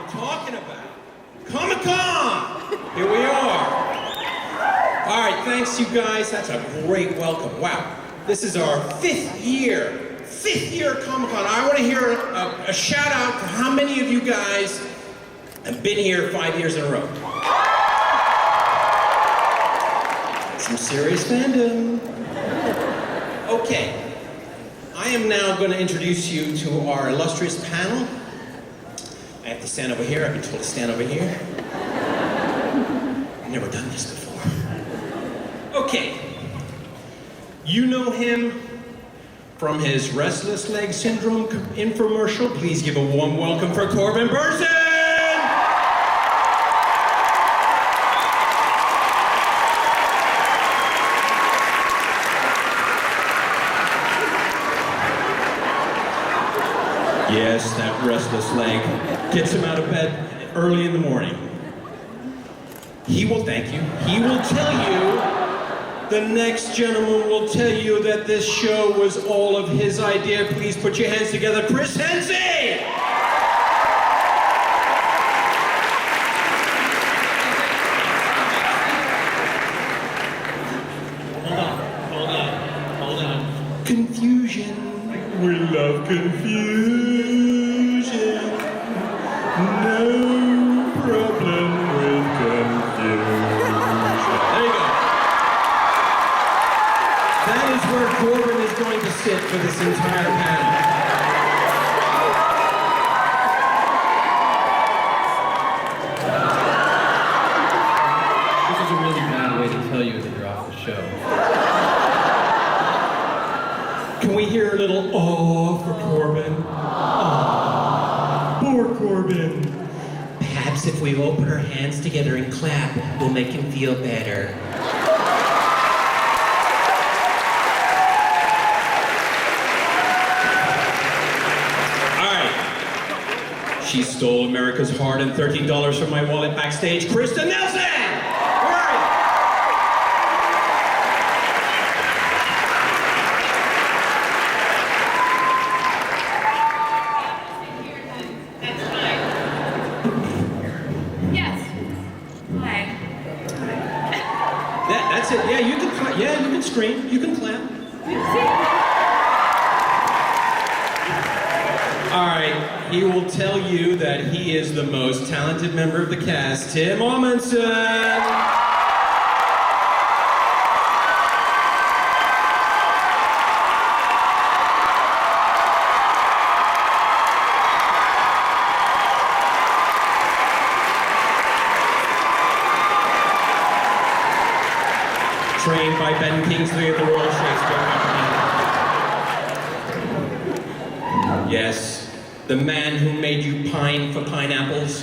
I'm talking about. Comic-Con! Here we are. All right, thanks you guys. That's a great welcome. Wow, this is our fifth year Comic-Con. I want to hear a shout out for how many of you guys have been here 5 years in a row. Some serious fandom. Okay, I am now going to introduce you to our illustrious panel. I have to stand over here. I've been told to stand over here. I've never done this before. Okay, you know him from his restless leg syndrome infomercial. Please give a warm welcome for Corbin Burson! Yes, that restless leg gets him out of bed early in the morning. He will thank you. He will tell you, the next gentleman will tell you that this show was all of his idea. Please put your hands together, Chris Hensey! Hold on. Confusion. We love confusion. No problem with confusion. There you go. That is where Corbin is going to sit for this entire panel. This is a really bad way to tell you that you're off the show. Can we hear a little "oh" for Corbin? Aww. Poor Corbin. Perhaps if we all put our hands together and clap, we'll make him feel better. She stole America's heart and $13 from my wallet backstage. Krista Nelson! Where are you? That's fine. Yes. Hi. That's it. Yeah, you can clap. Yeah, you can scream. You can clap. All right, he will tell you that he is the most talented member of the cast, Tim Amundsen. Trained by Ben Kingsley at the Royal Shakespeare Company. Yes. The man who made you pine for pineapples.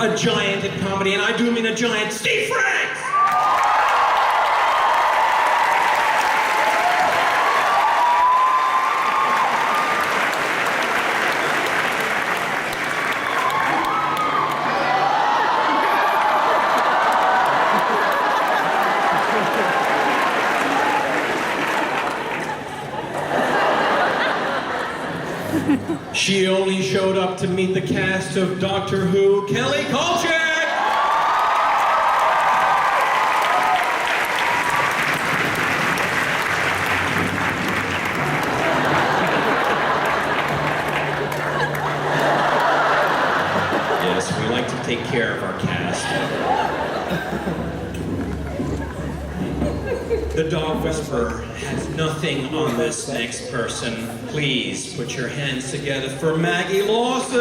A giant in comedy, and I do mean a giant, Steve Franks! She only showed up to meet the cast of Doctor Who, Kelly Kolchak! Yes, we like to take care of our cast. The Dog Whisperer has nothing on this next person. Please put your hands together for Maggie Lawson.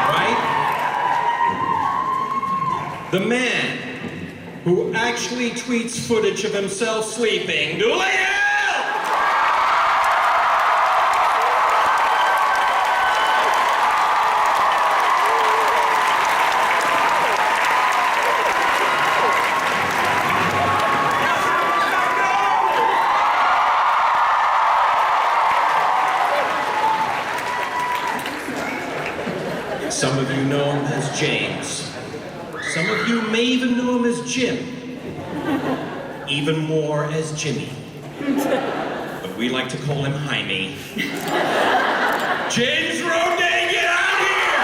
Right? The man who actually tweets footage of himself sleeping. Dooley! Some of you know him as James. Some of you may even know him as Jim. Even more as Jimmy. But we like to call him Jaime. James Roday, get out here!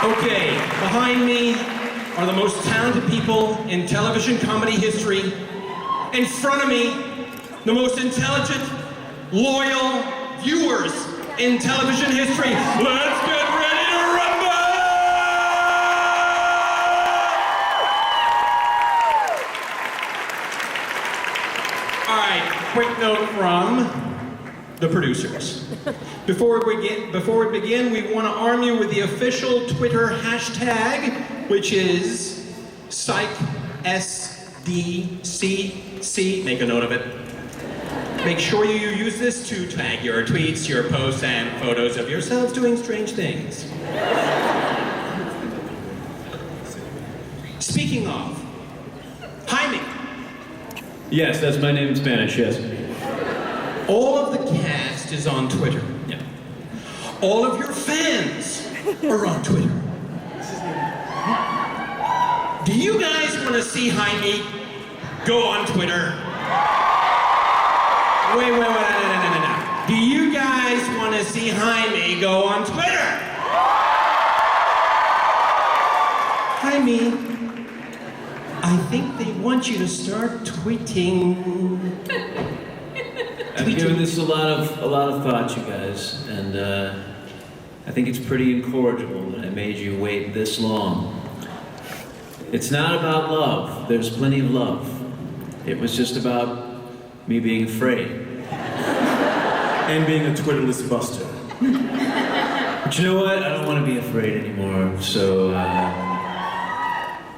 Okay, behind me are the most talented people in television comedy history. In front of me, the most intelligent, loyal viewers in television history. Let's get ready to rumble! All right, quick note from the producers. Before we begin, we want to arm you with the official Twitter hashtag, which is Psych, SDCC. Make a note of it. Make sure you use this to tag your tweets, your posts, and photos of yourselves doing strange things. Speaking of, Jaime. Yes, that's my name in Spanish, yes. All of the cast is on Twitter. Yeah. All of your fans are on Twitter. Do you guys want to see Jaime go on Twitter? Wait, no. Do you guys want to see Jaime go on Twitter? Jaime, I think they want you to start tweeting. I've given this a lot of thought, you guys, and I think it's pretty incorrigible that I made you wait this long. It's not about love. There's plenty of love. It was just about me being afraid. And being a Twitterless buster. But you know what? I don't want to be afraid anymore, so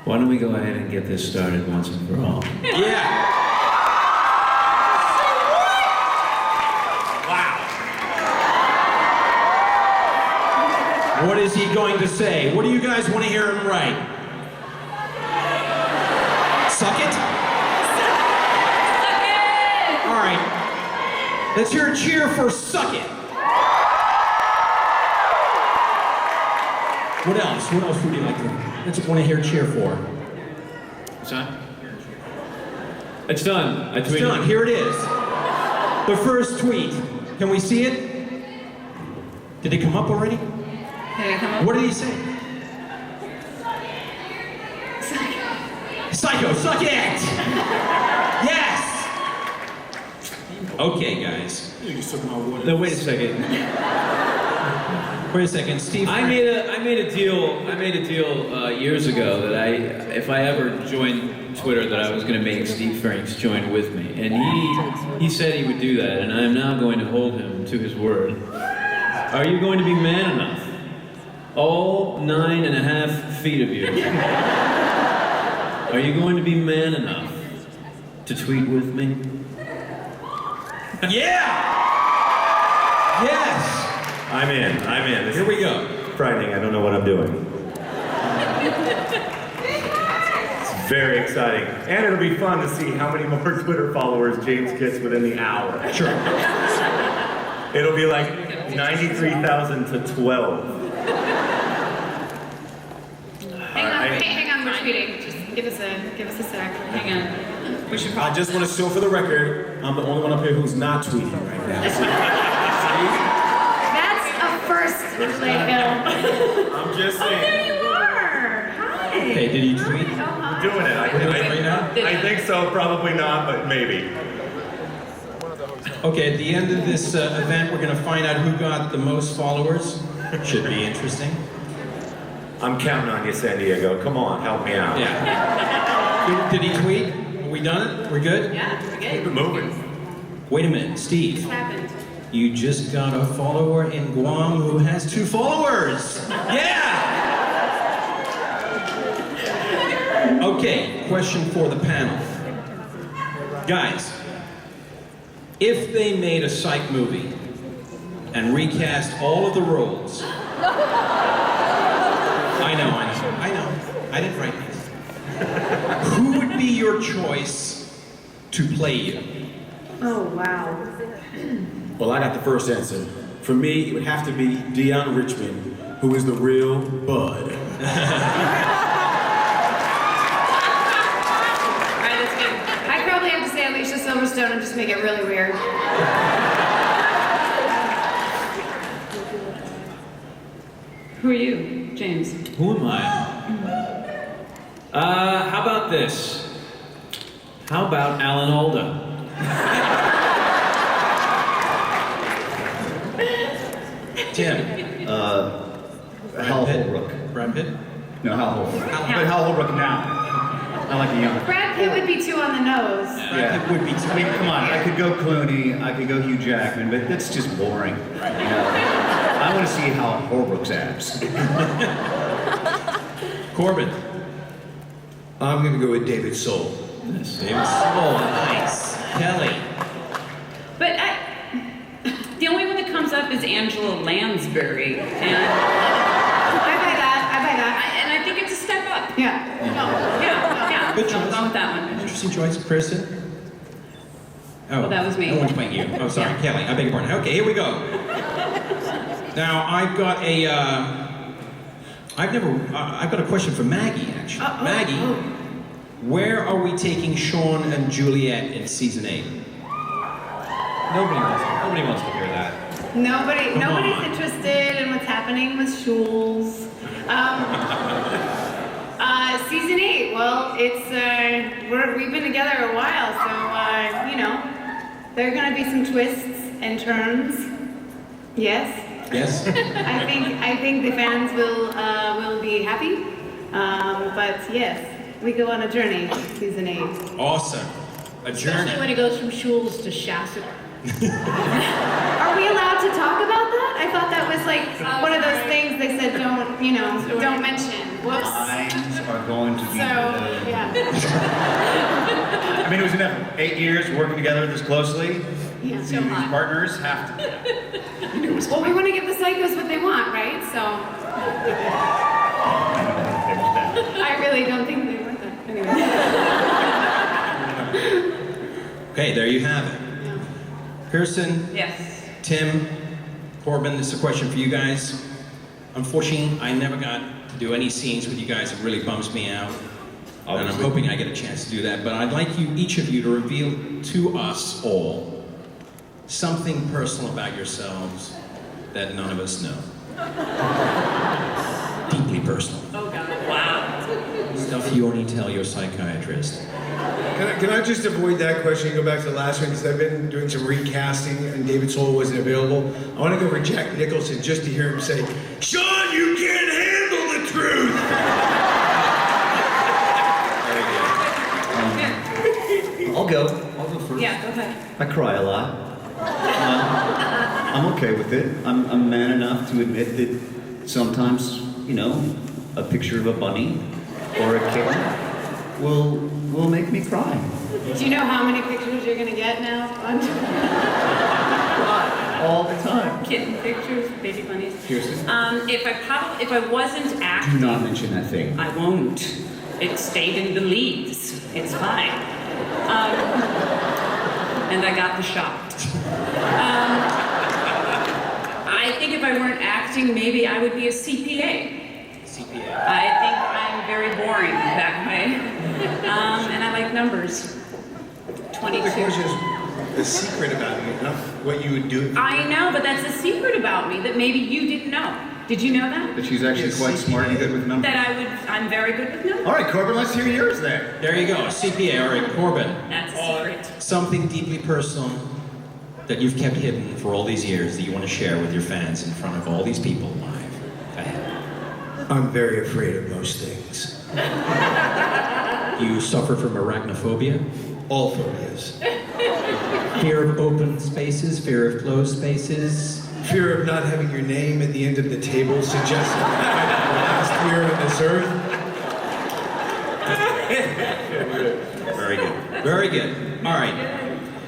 why don't we go ahead and get this started once and for all? Yeah. What is he going to say? What do you guys want to hear him write? Suck it? Suck it! All right. Let's hear a cheer for Suck It. What else? What else would you like to want to hear a cheer for? It's done. It's done. I It's tweeted. done. Here it is. The first tweet. Can we see it? Did it come up already? Did it come up? What did he say? Psycho, suck it! Yes! Okay, guys. You just took my water. No, wait a second. Wait a second, Steve. I made a deal years ago that if I ever joined Twitter, that I was going to make Steve Franks join with me, and he said he would do that, and I am now going to hold him to his word. Are you going to be man enough? All 9.5 feet of you. Are you going to be man enough to tweet with me? Yeah! Yes! I'm in. This Here we go. is frightening. I don't know what I'm doing. It's very exciting. And it'll be fun to see how many more Twitter followers James gets within the hour. Sure. It'll be like 93,000 to 12. Hang on, we're tweeting. Just give us a sec. Hang on. We should I probably. just want to show for the record, I'm the only one up here who's not tweeting right now. That's a first, Bill. I'm just Oh, there saying. you are. Hi. Okay, did he tweet? Hi. Oh, hi. Doing it. I think so, probably not, but maybe. Okay, at the end of this event, we're going to find out who got the most followers. Should be interesting. I'm counting on you, San Diego. Come on, help me out. Yeah. Did he tweet? Are we done? We're good? Yeah, we're Keep it good. moving. Wait a minute, Steve. What happened? You just got a follower in Guam who has 2 followers. Yeah! Okay, question for the panel. Guys, if they made a Psych movie and recast all of the roles, I know. I know. I didn't write these. Who would be your choice to play you? Oh, wow. Well, I got the first answer. For me, it would have to be Deion Richmond, who is the real Bud. All right, that's good. I'd probably have to say Alicia Silverstone and just make it really weird. Who are you, James? Who am I? How about this? How about Alan Alda? Tim. Hal Holbrook. Brad Pitt? No, Hal Holbrook. But Hal Holbrook now. I like the younger. Brad Pitt would be too on the nose. Brad Pitt would be too. I mean, come on. I could go Clooney. I could go Hugh Jackman, but that's just boring. You know? I want to see Hal Holbrook's abs. Corbin. I'm gonna go with David Soul. David Soul. Nice. Kelly. But the only one that comes up is Angela Lansbury, and I buy that. and I think it's a step up. Yeah. Yeah. Good So I'm choice. going with that one. Interesting choice. Kristen? Oh, Well, that was me. No one's playing you. Oh, sorry, Yeah. Kelly. I beg your pardon. Okay, here we go. Now, I've got a, I've got a question for Maggie, actually. Maggie, where are we taking Sean and Juliet in season 8? Nobody wants to hear that. Nobody's on. interested in what's happening with Schools. Season 8. Well, it's we've been together a while, so you know, there are gonna be some twists and turns. Yes. Yes? I think the fans will be happy. But yes, we go on a journey. Season 8. Awesome. A journey. Especially when it goes from Schools to Shasta. Are we allowed to talk about that? I thought that was like one of those things they said don't mention. Whoops. Lines are going to be. So, yeah. I mean, it was an effort. 8 years working together this closely. Yeah. These partners have to. Well, we want to give the psychos what they want, right? So, I really don't think they want that. Anyway. Okay, there you have it. Kirsten, Yes. Tim, Corbin, this is a question for you guys. Unfortunately, I never got to do any scenes with you guys. It really bums me out. And I'm hoping I get a chance to do that. But I'd like each of you to reveal to us all something personal about yourselves that none of us know. Deeply personal. Oh God. Wow. Stuff you only tell your psychiatrist. Can I just avoid that question and go back to the last one, because I've been doing some recasting and David Soul wasn't available. I want to go for Jack Nicholson just to hear him say, "Sean, you can't handle the truth!" I'll go first. Yeah. Go ahead. I cry a lot. I'm okay with it. I'm man enough to admit that sometimes, you know, a picture of a bunny or a kitten will make me cry. Do you know how many pictures you're gonna get now? All the time. Kitten pictures, baby bunnies. Kirsten? If I wasn't Do acting, not mention that thing. I won't. It stayed in the leaves. It's fine. And I got the shot. I think if I weren't acting, maybe I would be a CPA. CPA. I think I'm very boring that way. And I like numbers. The 22. question is the secret about you, not what you would do. I know, but that's a secret about me that maybe you didn't know. Did you know that? But she's actually quite smart and good with numbers. I'm very good with numbers. All right, Corbin, let's hear yours then. There you go, CPA. All right, Corbin. That's a secret. Something deeply personal that you've kept hidden for all these years that you want to share with your fans in front of all these people live. Go ahead. I'm very afraid of most things. You suffer from arachnophobia, All phobias. fear of open spaces, fear of closed spaces. Fear of not having your name at the end of the table suggests that I'm the last year on this earth. Very good. Very good. All right.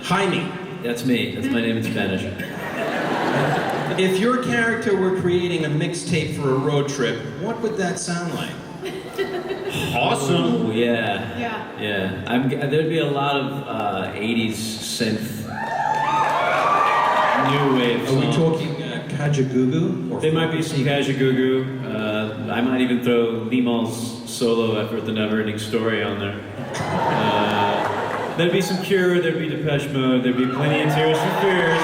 Jaime, That's me. That's my name in Spanish. if your character were creating a mixtape for a road trip, what would that sound like? Awesome. Oh, yeah. Yeah. There'd be a lot of 80s synth, new wave Are songs. we talking Kajagoogoo? Or There might be some Kajagoogoo. I might even throw Limal's solo effort, The Never Ending Story, on there. There'd be some Cure, there'd be Depeche Mode, there'd be plenty of Tears for Fears.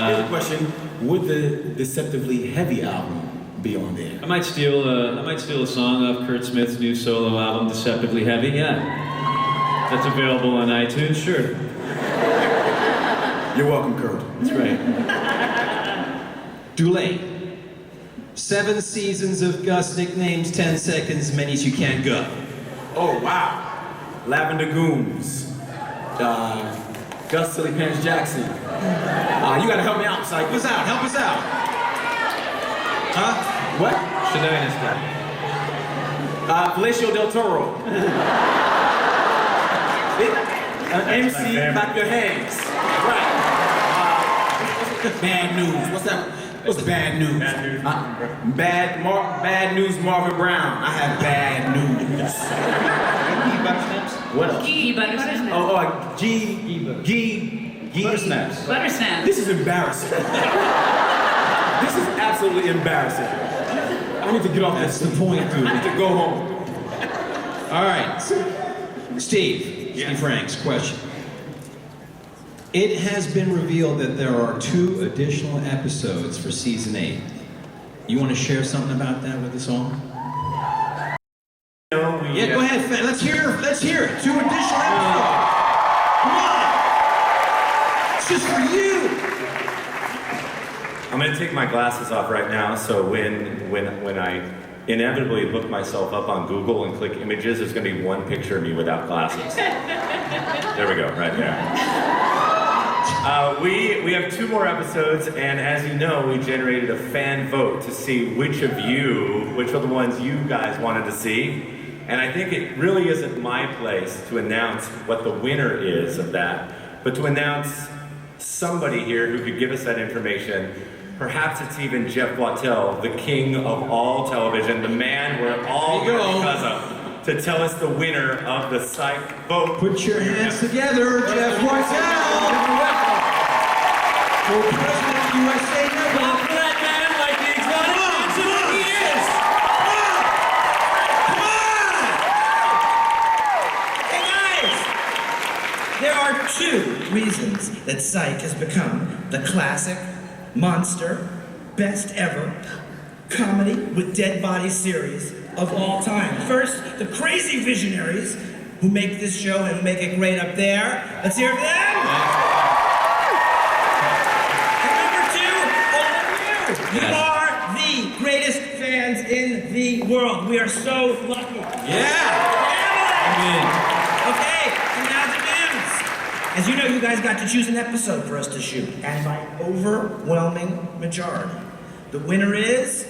Here's a question: would the Deceptively Heavy album be on there? I might steal a song off Kurt Smith's new solo album, Deceptively Heavy. Yeah, that's available on iTunes. Sure, You're welcome, Kurt. that's right. Dulé. 7 seasons of Gus nicknames, 10 seconds, many as you can't go. Oh wow! Lavender Goons, Gus Silly Pants Jackson. You gotta help me out, Psych. Help us out, help us out. Huh? What? Shania Felicio Del Toro. MC Clap Your Hands. Right. Bad news. What's that? What's bad news? Bad news. Bad news Marvin Brown. I have bad news. What else? Gee, Buttersnaps. Buttersnaps. Buttersnaps. This is embarrassing. This is absolutely embarrassing. I need to get off That's this. the point, dude. I need to go home. All right. Steve Franks, question. It has been revealed that there are 2 additional episodes for season 8. You want to share something about that with us all? Yeah, go ahead. Let's hear it. 2 additional episodes. Come on. It's just for you. I'm gonna take my glasses off right now, so when I inevitably look myself up on Google and click images, there's gonna be one picture of me without glasses. There we go, right there. We have 2 more episodes, and as you know, we generated a fan vote to see which are the ones you guys wanted to see. And I think it really isn't my place to announce what the winner is of that, but to announce somebody here who could give us that information. Perhaps it's even Jeff Wattel, the king of all television, the man we're all here because of, to tell us the winner of the Psych vote. Put your hands together, Jeff Wattel. For President of USA Network. For that man like the exotic dancer he is. Hey guys! There are 2 reasons that Psych has become the classic, monster, best ever comedy with dead body series of all time. First, the crazy visionaries who make this show and make it great up there. Let's hear it for them! You are the greatest fans in the world. We are so lucky. Yeah. Okay, and now the news. As you know, you guys got to choose an episode for us to shoot, and by overwhelming majority, the winner is,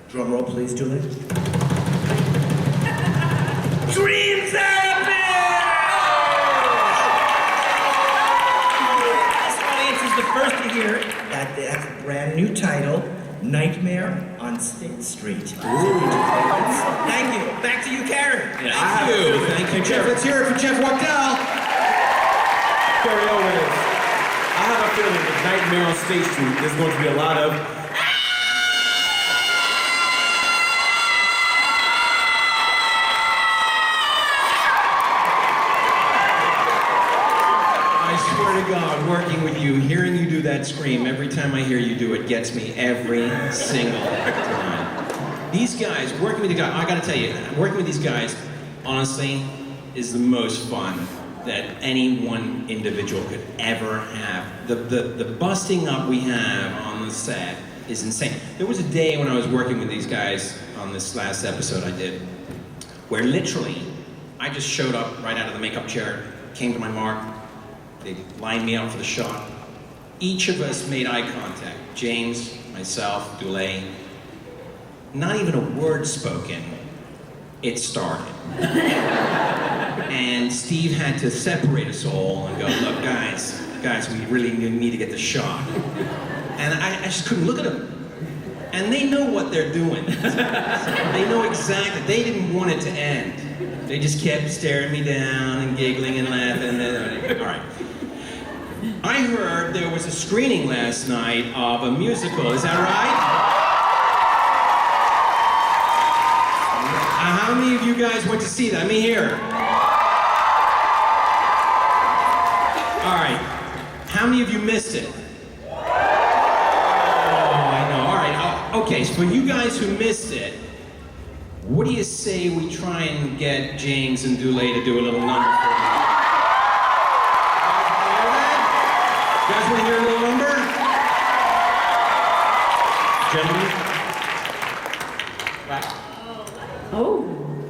drum roll please, Julie. Dream Therapy! This audience is the first to hear it. That's a brand new title, Nightmare on State Street. Thank you. Back to you, Karen. Thank you, Jeff. Let's hear it for Jeff Wattel. Carrie Owens. I have a feeling that Nightmare on State Street, there's going to be a lot of I swear to God, working with you, hearing you do that scream, every time I hear you do it, gets me every single time. These guys, working with the guys, I gotta tell you, working with these guys, honestly, is the most fun that any one individual could ever have. The busting up we have on the set is insane. There was a day when I was working with these guys on this last episode I did, where literally, I just showed up right out of the makeup chair, came to my mark, they lined me up for the shot. Each of us made eye contact. James, myself, Dulé. Not even a word spoken. It started. And Steve had to separate us all and go, look, guys, we really need to get the shot. And I just couldn't look at him. and they know what they're doing. They know exactly. They didn't want it to end. They just kept staring me down and giggling and laughing. All right. I heard there was a screening last night of a musical. Is that right? How many of you guys went to see that? Let me hear. All right. How many of you missed it? Oh, I know. All right. Okay, so for you guys who missed it, what do you say we try and get James and Dule to do a little number for you? You guys want to hear a little number? Gentlemen? Oh.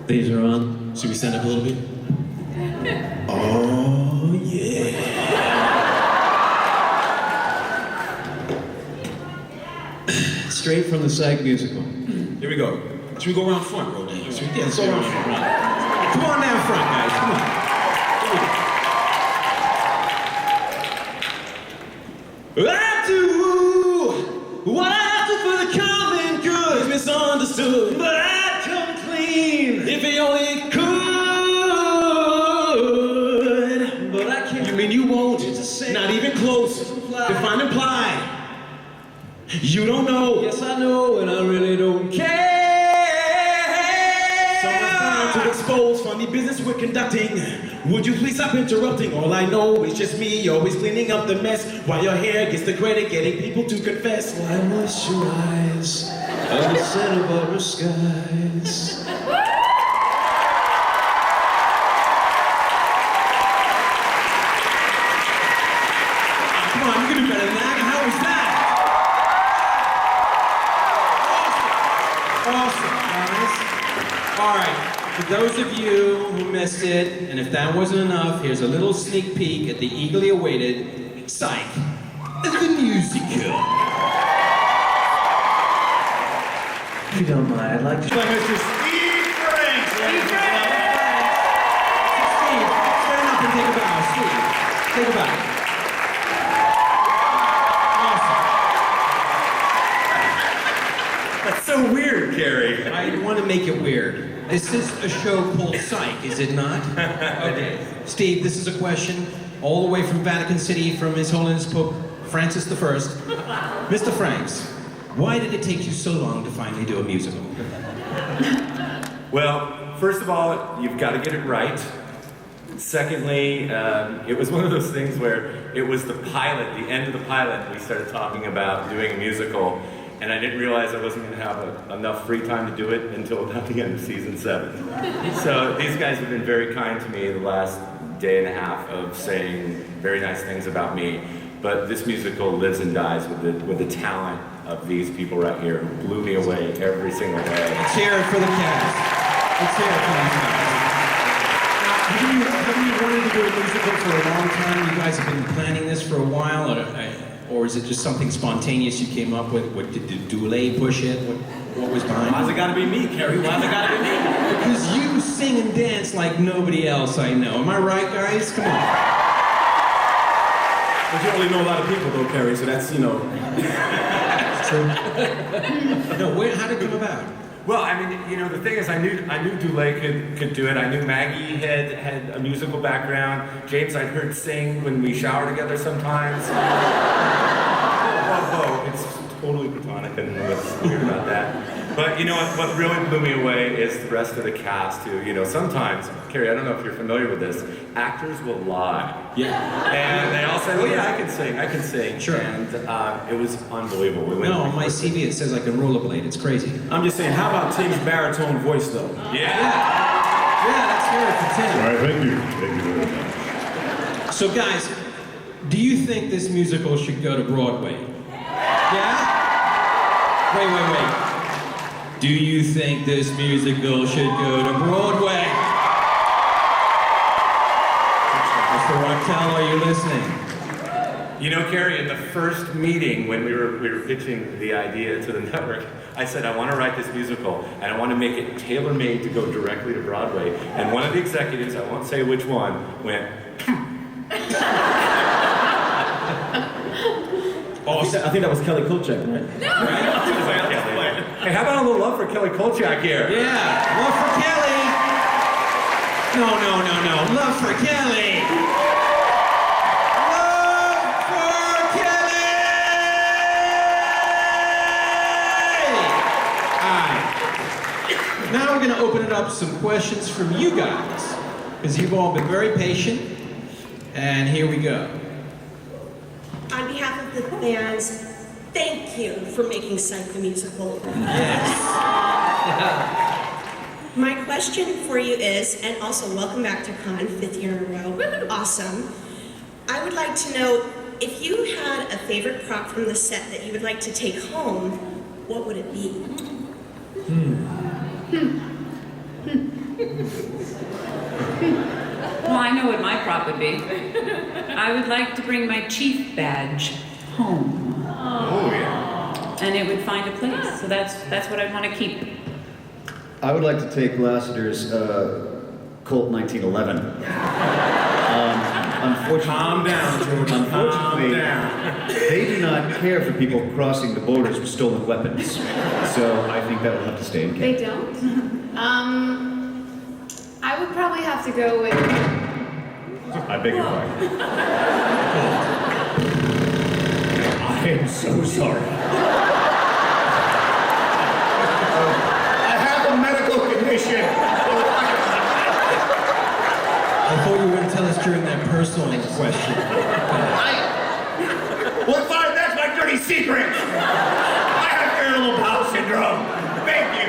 These are on. Should we stand up a little bit? Oh, yeah. Straight from the Psych musical. Here we go. Should we go around front, Rodan? Yeah, let's go around front. Come on down front, guys. Come on. I do what I do for the common good. It's misunderstood, but I'd come clean if he only could. But I can't. You mean you won't? Not even close. Define imply. You don't know. Yes, I know, and I really don't care. Someone's time to expose funny business we're conducting. Would you please stop interrupting? All I know is just me, always cleaning up the mess, while your hair gets the credit, getting people to confess. Why moisturize on the scent of our skies? Come on, you can do better than that. How was that? Awesome, guys. All right, for those of you who missed it, and if that wasn't enough, here's a little sneak peek at the eagerly awaited Psych, the musical. If you don't mind, I'd like to... Mr. Steve Franks. Steve, stand up and take a bow. Steve, take a bow. That's so weird, Carrie. I want to make it weird. This is a show called Psych, is it not? Okay. Steve, this is a question all the way from Vatican City from His Holiness Pope Francis I. Mr. Franks, why did it take you so long to finally do a musical? Well, first of all, you've got to get it right. Secondly, it was one of those things where it was the pilot, the end of the pilot, we started talking about doing a musical, and I didn't realize I wasn't going to have enough free time to do it until about the end of season 7. So these guys have been very kind to me the last day and a half of saying very nice things about me, but this musical lives and dies with the talent of these people right here who blew me away every single day. Let's hear it for the cast. Let's hear it for these guys. Have you wanted to do a musical for a long time? You guys have been planning this for a while, or is it just something spontaneous you came up with? Did Dule push it? What was behind it? Why's it gotta be me, Carrie? Why's it gotta be me? Because you sing and dance like nobody else I know. Am I right, guys? Come on. But you only know a lot of people, though, Carrie, so that's, It's true. No, how did it come about? Well, I mean, the thing is, I knew Dule could do it. I knew Maggie had a musical background. James I'd heard sing when we shower together sometimes. Whoa, it's totally platonic and what's weird about that. But what really blew me away is the rest of the cast who, sometimes, Carrie, I don't know if you're familiar with this, actors will lie. Yeah. And they all say, well, yeah, I can sing. Sure. And it was unbelievable. We went No, on my CV it says I can rollerblade. It's crazy. I'm just saying, how about Tim's baritone voice, though? Yeah. Let's hear it for Tim. All right, thank you. Thank you very much. So guys, do you think this musical should go to Broadway? Yeah? Wait. Do you think this musical should go to Broadway? Mr. Raquel, are you listening? Carrie, in the first meeting when we were pitching the idea to the network, I said, I want to write this musical, and I want to make it tailor-made to go directly to Broadway. And one of the executives, I won't say which one, went, Oh, I think that was Kelly Kulchak, right? right? Kelly. Hey, how about a little love for Kelly Kolchak here? Yeah, love for Kelly. No. Love for Kelly. Love for Kelly. All right. Now we're going to open it up to some questions from you guys, because you've all been very patient. And here we go. On behalf of the fans, thank you for making Psych the musical. Yes. My question for you is, and also welcome back to Con, 5th year in a row. Awesome. I would like to know, if you had a favorite prop from the set that you would like to take home, what would it be? Well, I know what my prop would be. I would like to bring my chief badge home. Oh, yeah. And it would find a place. So that's what I want to keep. I would like to take Lassiter's Colt 1911. Unfortunately, Calm down, George. Calm Unfortunately, down. they do not care for people crossing the borders with stolen weapons. So I think that will have to stay in They camp. don't? I would probably have to go with... I beg your pardon. I am so sorry. I have a medical condition. I thought you were going to tell us during that personal question. Well, fine, that's my dirty secret. I have irritable bowel syndrome. Thank you.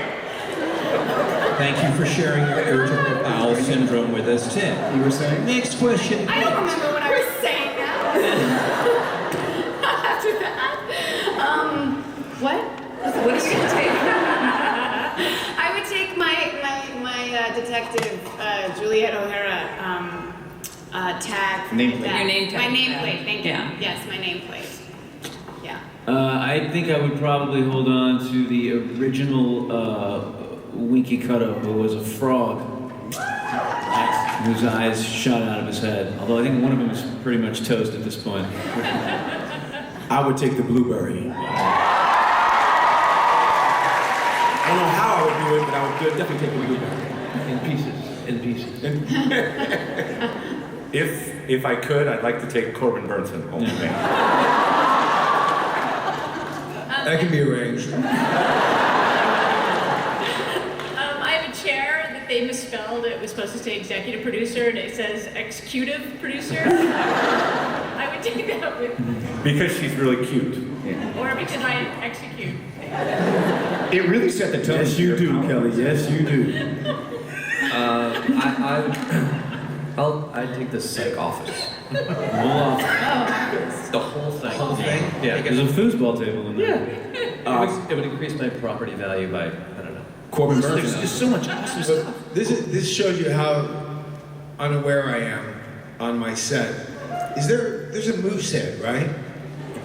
Thank you for sharing your irritable bowel syndrome with us, Tim. You were saying? Next question. I don't remember what I was saying now. After that. What? What are you going to take? I would take my detective, Juliet O'Hara, tag. Nameplate. That. Your name tag. My nameplate, thank you. Yeah. Yes, my nameplate. Yeah. I think I would probably hold on to the original Winky Cutter, who was a frog, whose eyes shot out of his head. Although I think one of them is pretty much toast at this point. I would take the blueberry. I don't know how I would do it, but I would definitely take the blueberry. In pieces. If I could, I'd like to take Corbin Burnson home with me. That can be arranged. I have a chair that they misspelled. It was supposed to say executive producer, and it says executive producer. I would take that with me. Because she's really cute. Or because I execute. It really set the tone. Yes, you do, Kelly. Yes, you do. I'd take the psych office. The whole thing. Yeah, There's a foosball table in there. it would increase my property value by, I don't know. Corbin There's Burnson. just so much awesome stuff. This shows you how unaware I am on my set. There's a moose head, right?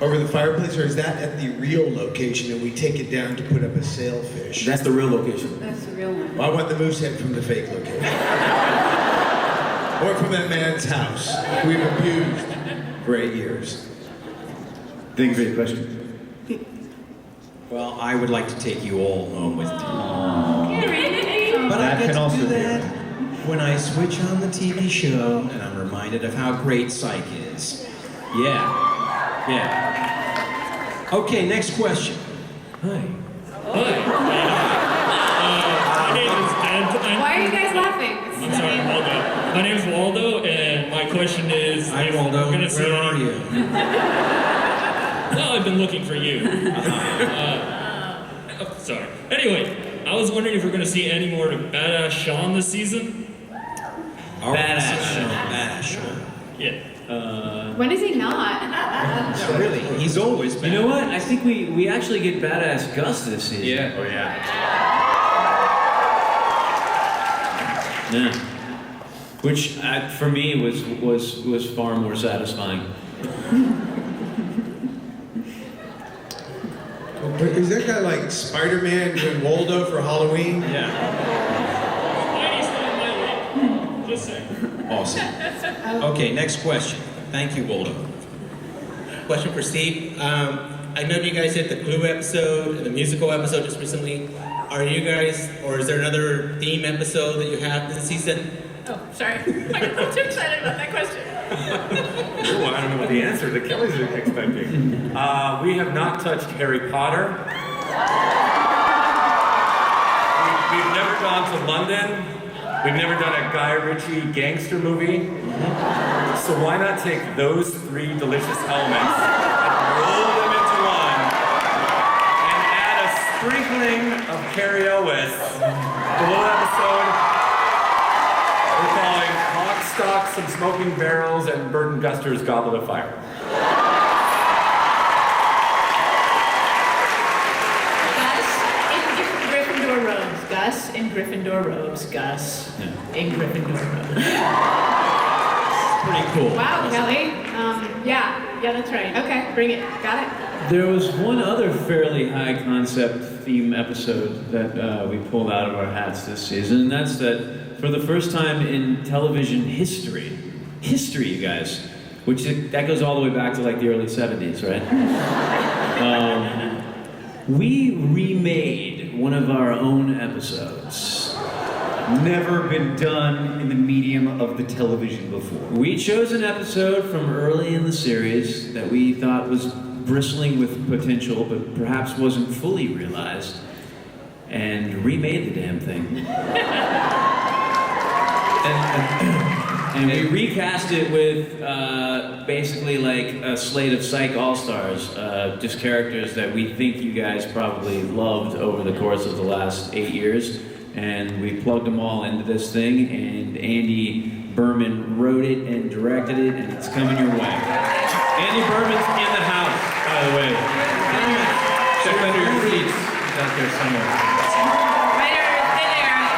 Over the fireplace, or is that at the real location and we take it down to put up a sailfish? That's the real location. That's the real one. Well, I want the moose head from the fake location. Or from that man's house who we've abused for 8 years. Thank you for your question. Well, I would like to take you all home with me. But That I get can to also do be that when I switch on the TV show and I'm reminded of how great Psych is. Yeah. Okay, next question. My name is Why are you guys laughing? I'm sorry, Waldo. My name is Waldo, and my question is... Hi, if Waldo. we're gonna see Where are you? Well, I've been looking for you. Sorry. Anyway, I was wondering if we're going to see any more of Badass Sean this season? Badass Sean. Yeah. When is he not? Yeah, really, he's always been. You know what? I think we actually get Badass Gus this season. Yeah. Oh yeah. Yeah. Which for me was far more satisfying. Is that guy like Spider-Man doing Waldo for Halloween? Yeah. Just saying. Awesome. Okay, next question. Thank you, Waldo. Question for Steve. I know you guys did the Clue episode and the musical episode just recently. Are you guys, or is there another theme episode that you have this season? Oh, sorry. I'm too excited about that question. Ooh, I don't know what the answer that Kelly's expecting. We have not touched Harry Potter. We've never gone to London. We've never done a Guy Ritchie gangster movie. So why not take those three delicious elements and roll them into one and add a sprinkling of Carrie Elwes. A little episode we're calling Lock, Stock, Some Smoking Barrels, and Burton Guster's Goblet of Fire. Gus in Gryffindor robes. Gus in Gryffindor robes. Pretty cool. Wow, Kelly. Yeah, that's right. Okay, bring it. Got it. There was one other fairly high concept theme episode that we pulled out of our hats this season, and that's that for the first time in television history, you guys, that goes all the way back to like the early 70s, right? We remade one of our own episodes. Never been done in the medium of the television before. We chose an episode from early in the series that we thought was bristling with potential, but perhaps wasn't fully realized, and remade the damn thing. And we recast it with basically like a slate of Psych All-Stars, just characters that we think you guys probably loved over the course of the last 8 years. And we plugged them all into this thing, and Andy Berman wrote it and directed it, and it's coming your way. Andy Berman's in the house, by the way. Check under your seats. He's out there somewhere. Right there.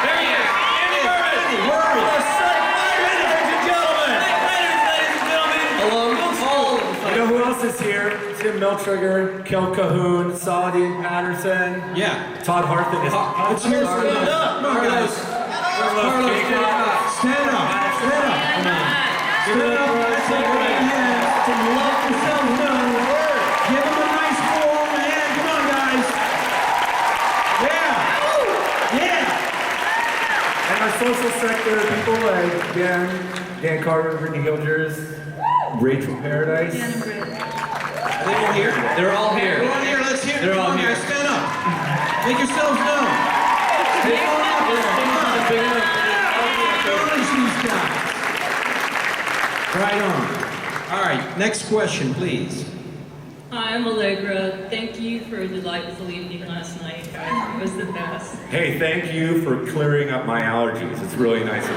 There he is! Andy Berman! The Psych Writers, ladies and gentlemen! Psych Writers, ladies and gentlemen! You know who else is here? Tim Miltrigger, Kel Cahoon, Saladin Patterson. Yeah. Todd Harthan is. Let's hear some. Come on, guys. Carlos, stand up. Stand up. Stand up. Come on. Stand up. Let's take a right hand. To let yourselves know. Give them a nice warm hand. Come on, guys. Yeah. Yeah. And our social sector people like Dan Carter, Brittany Hilders, Rachel Paradise. Are they all here? They're all here. They're all here. Let's hear it. They're Come all on, here. guys. Stand up. Make yourselves known. Stand up there. Come on. Acknowledge these guys. Right on. All right. Next question, please. Hi, I'm Allegra. Thank you for a delightful evening last night. It was the best. Hey, thank you for clearing up my allergies. It's really nice of you.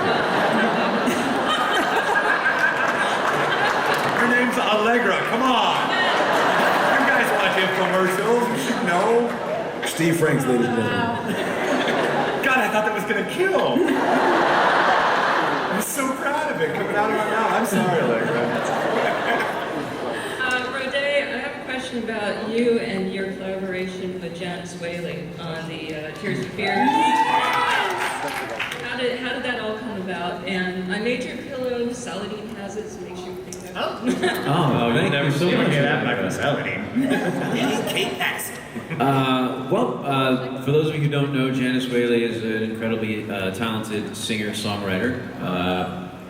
Her name's Allegra. Come on. You guys watch infomercials. You should know. Steve Franks, ladies and gentlemen. God, I thought that was gonna kill. I'm so proud of it coming out of my mouth. I'm sorry, Allegra. Rode, I have a question about you and your collaboration with Janice Whaley on the Tears for Fears. How did that all come about? And I made your pillow. Saladin has it, so make sure you pick that up. Oh, thank you so much. For those of you who don't know, Janice Whaley is an incredibly talented singer-songwriter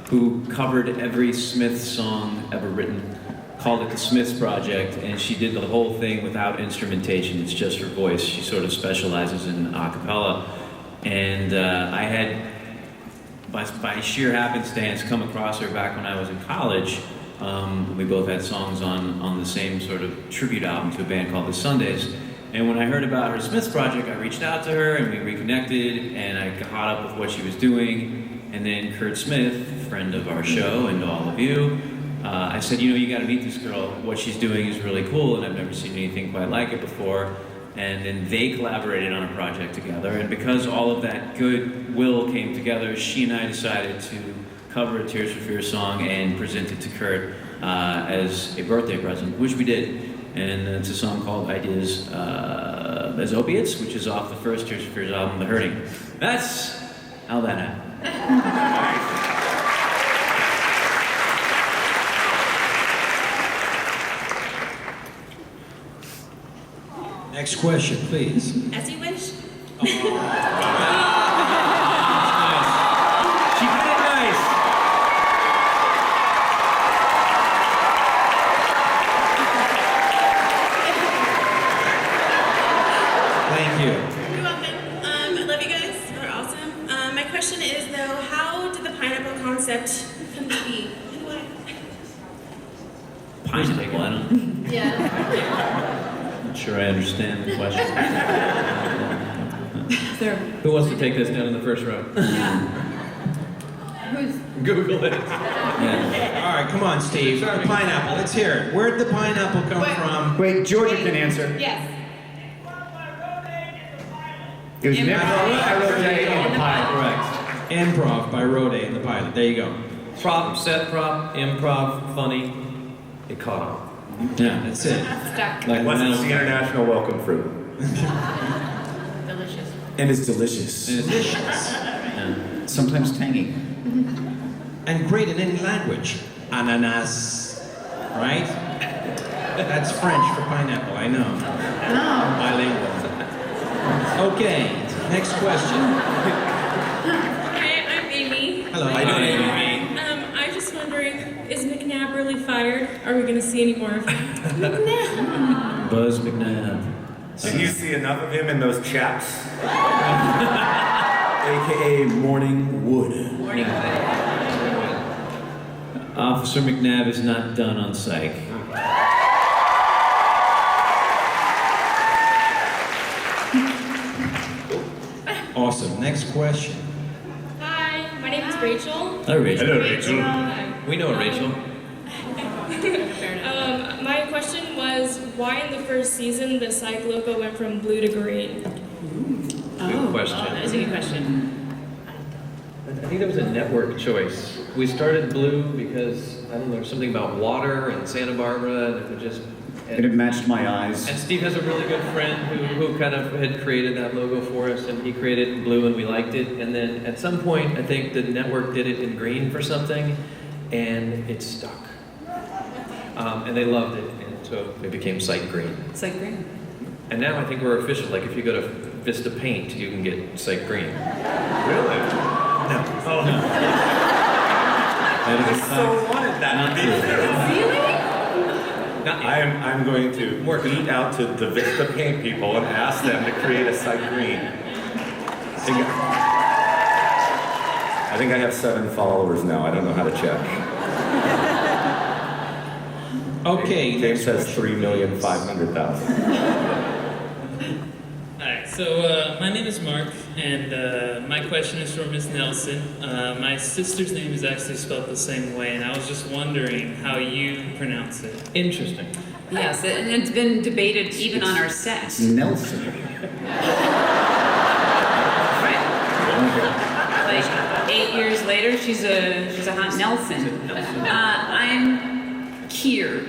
who covered every Smith song ever written, called it the Smiths Project, and she did the whole thing without instrumentation. It's just her voice. She sort of specializes in a cappella. And I had, by sheer happenstance, come across her back when I was in college. We both had songs on the same sort of tribute album to a band called The Sundays. And when I heard about her Smiths Project, I reached out to her and we reconnected, and I caught up with what she was doing. And then Kurt Smith, friend of our show and all of you, I said, you gotta meet this girl. What she's doing is really cool, and I've never seen anything quite like it before. And then they collaborated on a project together, and because all of that goodwill came together, she and I decided to cover a Tears for Fears song and present it to Kurt as a birthday present, which we did. And it's a song called Ideas as Opiates, which is off the first Tears for Fears album, The Hurting. That's how that happened. Next question, please. As you wish. She did it nice. Thank you. You're welcome. I love you guys. You're awesome. My question is though, how did the pineapple concept come to be? And why? Pineapple, I don't. Yeah. Not sure I understand the question. There. Who wants to take this down in the first row? Who's Google it. Yeah. All right, come on, Steve. The pineapple. Let's hear it. Where'd the pineapple come from? Wait, Georgia can answer. Yes. It was Improv. never I wrote that in the pilot. Correct. Improv by Rode in the pilot. There you go. Prop, set prop, improv, funny. It caught on. Yeah, that's it. Stuck. Like What's the now- international welcome fruit? Delicious. And it's delicious. Delicious. Sometimes tangy. And great in any language. Ananas. Right? That's French for pineapple, I know. No. Bilingual. Okay, next question. Hi, I'm Amy. Hello. How you doing, Amy? I'm just wondering, is McNabb really fired? Are we going to see any more of him? Buzz McNabb. Did you see enough of him in those chaps? AKA Morning Wood. Officer McNabb is not done on Psych. Awesome. Next question. Hi, my name is Rachel. Hi, Rachel. Hello, Rachel. We know Rachel. My question was, why in the first season the Psych logo went from blue to green? Good question. That is a good question. I think that was a network choice. We started Blue because, I don't know, something about water and Santa Barbara, and it just... And it matched my eyes. And Steve has a really good friend who kind of had created that logo for us, and he created Blue and we liked it. And then at some point, I think the network did it in green for something, and it stuck. And they loved it, and so it became Psych Green. Psych Green. And now I think we're official. Like if you go to Vista Paint, you can get Psych Green. Really? No. Oh no. That is I so wanted that to be true. Really? I'm going to reach out to the Vista Paint people and ask them to create a Psych Green. I think I have 7 followers now. I don't know how to check. Okay, James says 3,500,000. Alright, so my name is Mark, and my question is for Ms. Nelson. My sister's name is actually spelled the same way, and I was just wondering how you pronounce it. Interesting. Yes, and it's been debated even on our set. Nelson. Right. Like 8 years later, she's a hot Nelson. I'm Kier,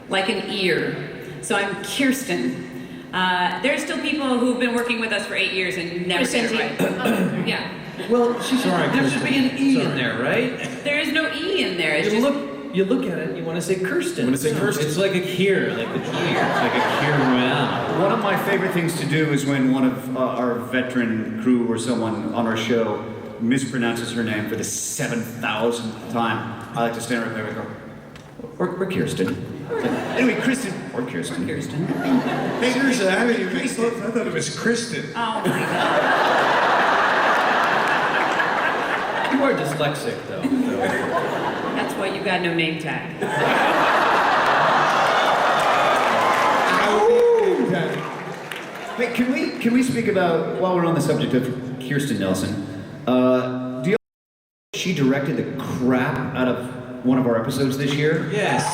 like an ear. So I'm Kirsten. There's still people who've been working with us for 8 years and never get it right. Yeah. Well, she's All right, there should be an E Sorry. in there, right? There is no E in there. It's You just you look at it, and you want to say Kirsten. You want to say Kirsten? It's like a Kier, like the Kier. It's like a Kier Royale. One of my favorite things to do is when one of our veteran crew or someone on our show mispronounces her name for the 7,000th time. I like to stand right there and go, or Kirsten. Anyway, Kristen. Or Kirsten. Kirsten. Hey, seriously, I haven't even I thought it was Kristen. Oh my god. You are dyslexic, though. So. That's why you got no name tag. Hey, can we speak about, while we're on the subject of Kirsten Nelson, do you she directed the crap out of one of our episodes this year? Yes.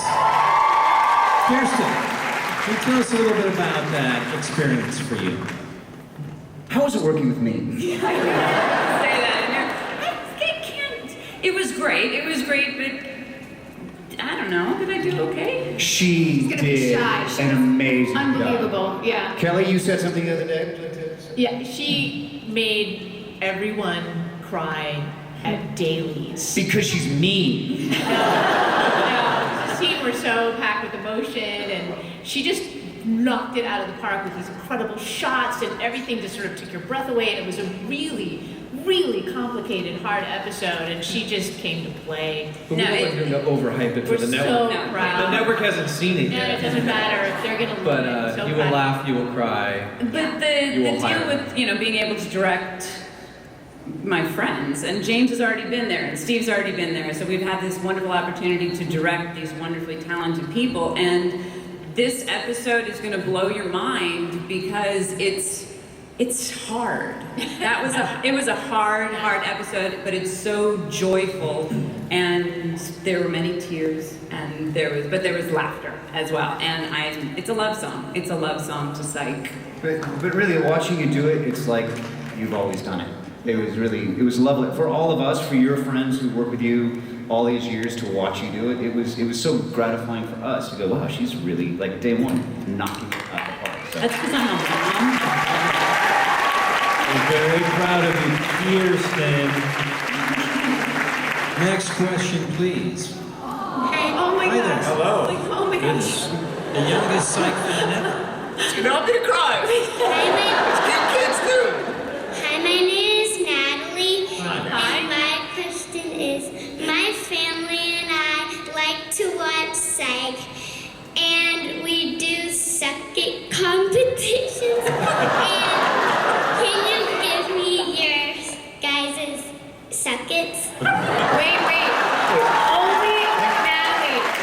Kirsten, can you tell us a little bit about that experience for you? How was it working with me? Say that in there. I can't. It was great. It was great, but I don't know. Did I do okay? She She's gonna be did shy. She's an amazing job. Unbelievable. Yeah. Kelly, you said something the other day. Yeah, she made everyone cry at dailies. Because she's mean. The scene were so packed with emotion, and she just knocked it out of the park with these incredible shots, and everything just sort of took your breath away. And it was a really, really complicated, hard episode, and she just came to play. But we don't want you to overhype it for the network. So proud. The network hasn't seen it And yet. it doesn't matter if they're gonna But love it. So you will proud. laugh, you will cry. But the You will deal hire. with, being able to direct my friends, and James has already been there, and Steve's already been there, so we've had this wonderful opportunity to direct these wonderfully talented people, and this episode is going to blow your mind because it's hard. It was a hard episode, but it's so joyful, and there were many tears, and there was laughter as well, and it's a love song. It's a love song to Psych. But really, watching you do it, it's like you've always done it. It was lovely for all of us, for your friends who work with you all these years to watch you do it. It was so gratifying for us to go, wow, she's really, like, day one, knocking it out of the park. So. That's because I'm a mom. We're very proud of you, Kirsten. Next question, please. Hey, oh my Hi there. gosh. Hello. Oh my gosh. The youngest Psych fan ever. You know, I'm gonna cry. Kids too. Hi, my name is Natalie. Hi. And my question is, my family and I like to watch Psych, and we do suck it competitions. And can you give me your guys' suckets? Wait.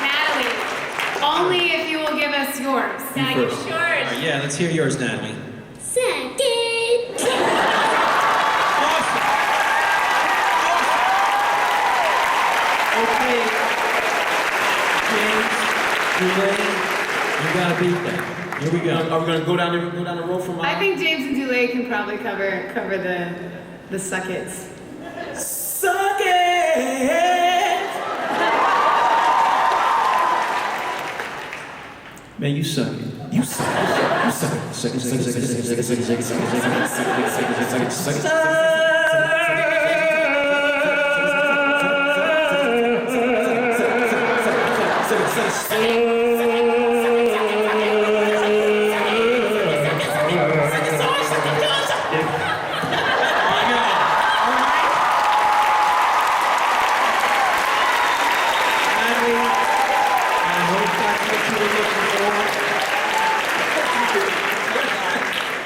Natalie. Only if you will give us yours. Now you're All short. right, yeah, let's hear yours, Natalie. Suck it. Okay. James, you ready? You gotta beat that. Here we go. Are we gonna go down the road from? I think James and Dulé can probably cover the suckets. Suck it. Man, you suck it. You suck it. You suck it. Suck it. Suck it. Suck it. Suck it. Suck it. Suck it. Suck it. Suck it. Suck it.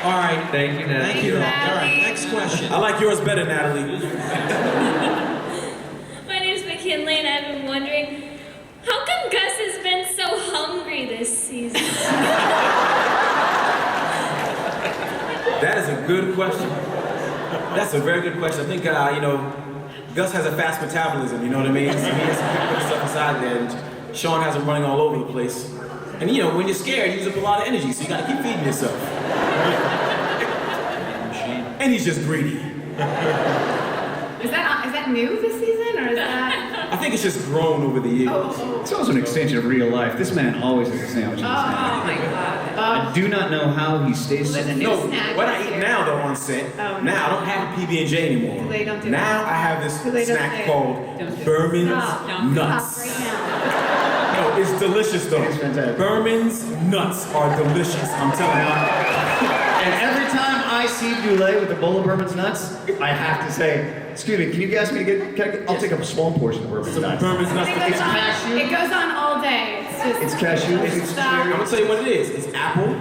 All right. Thank you, Natalie. Thank you. All right, next question. I like yours better, Natalie. My name is McKinley, and I've been wondering, how come Gus has been so hungry this season? That is a good question. That's a very good question. I think, Gus has a fast metabolism, you know what I mean? So he has to keep putting stuff inside there. And Sean has him running all over the place. And when you're scared, you use up a lot of energy, so you gotta keep feeding yourself. And he's just greedy. Is that new this season, or is that? I think it's just grown over the years. It's also an extension of real life. This man always has a sandwich in his hand. Oh my God. I do not know how he stays so. No, what I eat now though on set, now I don't have a PB&J anymore. They don't do now that. I have this They don't snack say it. called Berman's Stop. Nuts. Stop right now. No, it's delicious though. It's fantastic. Berman's Nuts are delicious, I'm telling you. And every time I see Dulé with a bowl of Berman's Nuts, I have to say, excuse me, can you ask me to I'll take a small portion of Berman's Nuts. Berman's Nuts. It goes on all day. It's cashew, it's Stop. I'm gonna tell you what it is. It's apple,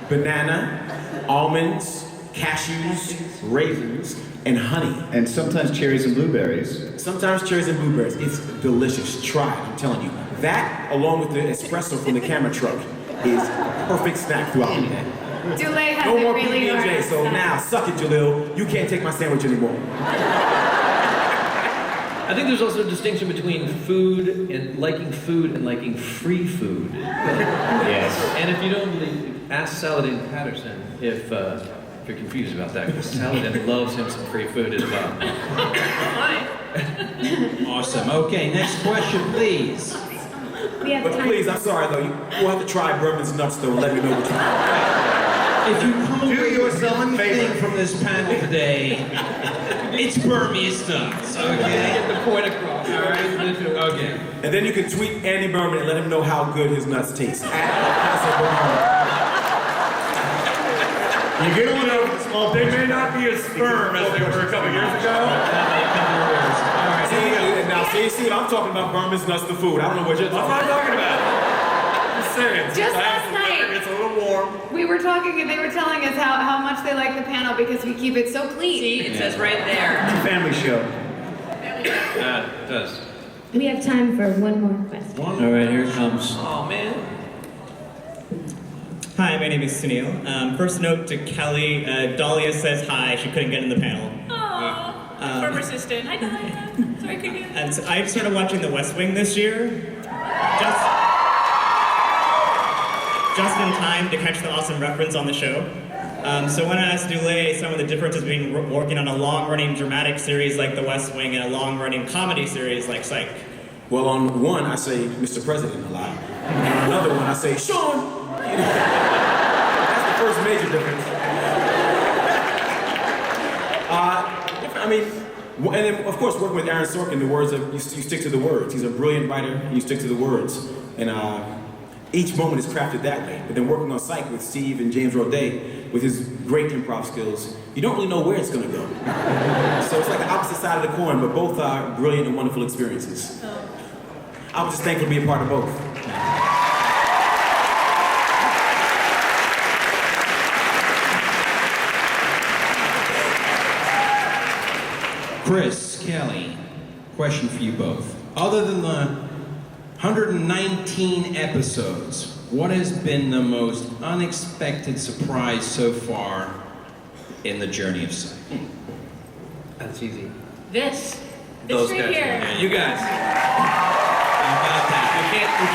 banana, almonds, cashews, raisins, and honey. And sometimes cherries and blueberries. Sometimes cherries and blueberries. It's delicious. Try it, I'm telling you. That, along with the espresso from the camera truck, is a perfect snack throughout the day. Dulé has No it more really hard. PB&J, so now, suck it, Jalil. You can't take my sandwich anymore. I think there's also a distinction between food and liking free food. Yes. And if you don't believe, ask Saladin Patterson if you're confused about that, because Saladin loves him some free food as well. Awesome. Okay, next question, please. But please, I'm sorry though, you'll have to try Berman's Nuts though and let me know what you think. If you come away with one thing from this panel today, it's Burmese Nuts, okay? Get the point across, all right? Okay. And then you can tweet Andy Berman and let him know how good his nuts taste. @PasoBerman. You get on over the small. They may not be as firm as they were a couple years ago. Now, see, I'm talking about Burmese nuts the food. I don't know what you're talking about. I'm not talking about. I'm just saying. Just last night, it's a little warm. we were talking and they were telling us how much they like the panel because we keep it so clean. See, it says right there. Family show. Yeah, it does. We have time for one more question. All right, here it comes. Oh, man. Hi, my name is Sunil. First note to Kelly, Dahlia says hi, she couldn't get in the panel. Aww. Former assistant. Hi, Dahlia. Sorry, I couldn't get in. And so I started watching The West Wing this year, just in time to catch the awesome reference on the show. So when I asked Dulé some of the differences between working on a long-running dramatic series like The West Wing and a long-running comedy series like Psych. Well, on one, I say Mr. President a lot. And on another one, I say Sean. That's the first major difference. I mean, and then, of course, working with Aaron Sorkin, the words you stick to the words. He's a brilliant writer, and you stick to the words. And each moment is crafted that way. But then working on Psych with Steve and James Roday, with his great improv skills, you don't really know where it's going to go. So it's like the opposite side of the coin, but both are brilliant and wonderful experiences. I was just thankful to be a part of both. Chris, Kelly, question for you both. Other than the 119 episodes, what has been the most unexpected surprise so far in the journey of Psych? That's easy. This Those right guys. here. Yeah, you guys. How about that? You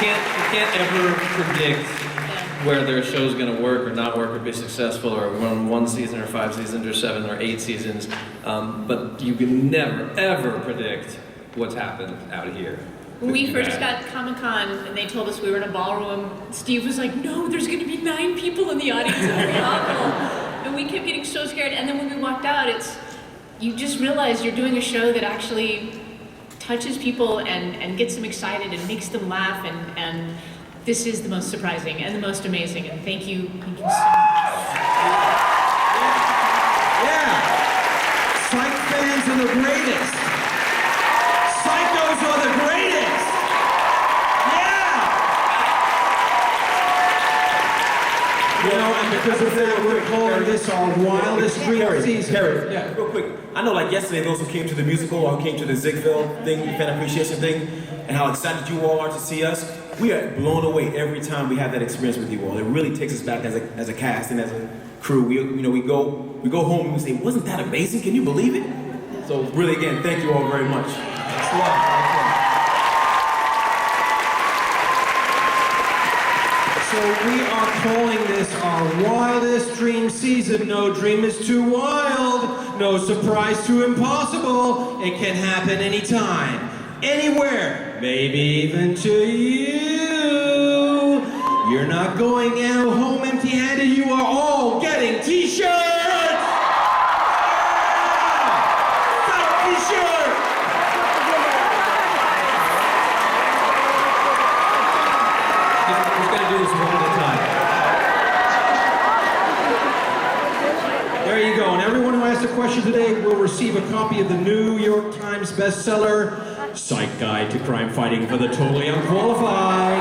can't ever predict whether a show's going to work or not work or be successful or run 1 season or 5 seasons or 7 or 8 seasons. But you can never, ever predict what's happened out here. When we first got Comic-Con and they told us we were in a ballroom, Steve was like, no, there's going to be 9 people in the audience. It'll be awful. And we kept getting so scared. And then when we walked out, you just realize you're doing a show that actually touches people and gets them excited and makes them laugh. And this is the most surprising and the most amazing. And thank you so much. Yeah! Psych fans are the greatest! Psychos are the greatest! Yeah! You know, and because of that, we're calling this our wildest dream season. Harry, yeah, real quick. I know, like yesterday, those who came to the musical or who came to the Ziegfeld thing, the fan appreciation thing, and how excited you all are to see us. We are blown away every time we have that experience with you all. It really takes us back as a cast and as a crew. We go home and we say, wasn't that amazing? Can you believe it? So really, again, thank you all very much. Thanks a lot. So we are calling this our wildest dream season. No dream is too wild. No surprise too impossible. It can happen anytime, anywhere, maybe even to you. You're not going out home empty-handed. You are all getting t-shirts. Psych t-shirt. We're going to do this one at a time. There you go. And everyone who asked a question today will receive a copy of the New York Times bestseller, Psych Guide to Crime Fighting for the Totally Unqualified.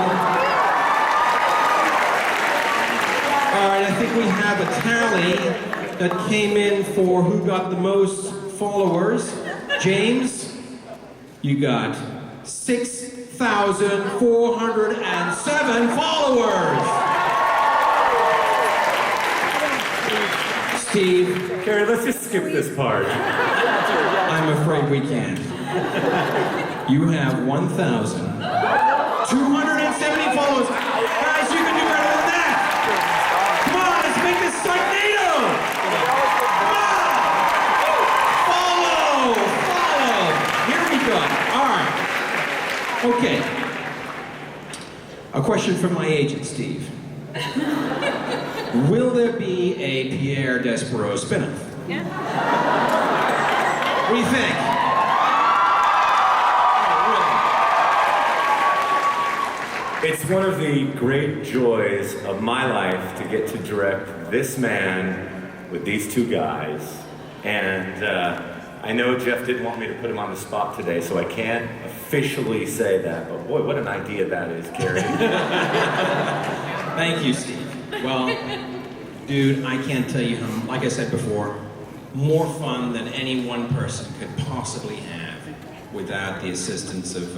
All right, I think we have a tally that came in for who got the most followers. James, you got 6,407 followers. Steve. Carrie, let's just skip this part. I'm afraid we can't. You have 1,270 followers. Guys, you can do better than that. Come on, let's make this Psych-NATO. Come on. Follow. Here we go. All right. Okay. A question from my agent, Steve. Will there be a Pierre Despereaux spinoff? Yeah. What do you think? It's one of the great joys of my life to get to direct this man with these two guys. And I know Jeff didn't want me to put him on the spot today, so I can't officially say that, but boy, what an idea that is, Carrie. Thank you, Steve. Well, dude, I can't tell you how, like I said before, more fun than any one person could possibly have without the assistance of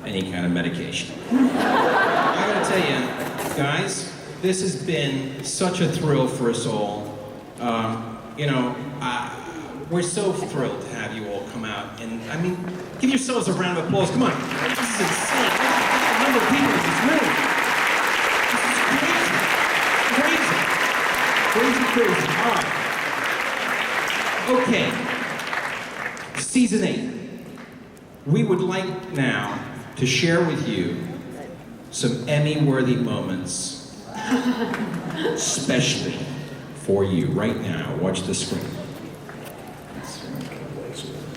any kind of medication. I gotta tell you, guys, this has been such a thrill for us all. We're so thrilled to have you all come out, and I mean, give yourselves a round of applause. Come on. This is insane. The number of people in this room. This is crazy. All right. Okay. Season 8. We would like now to share with you some Emmy-worthy moments, especially for you right now. Watch the screen.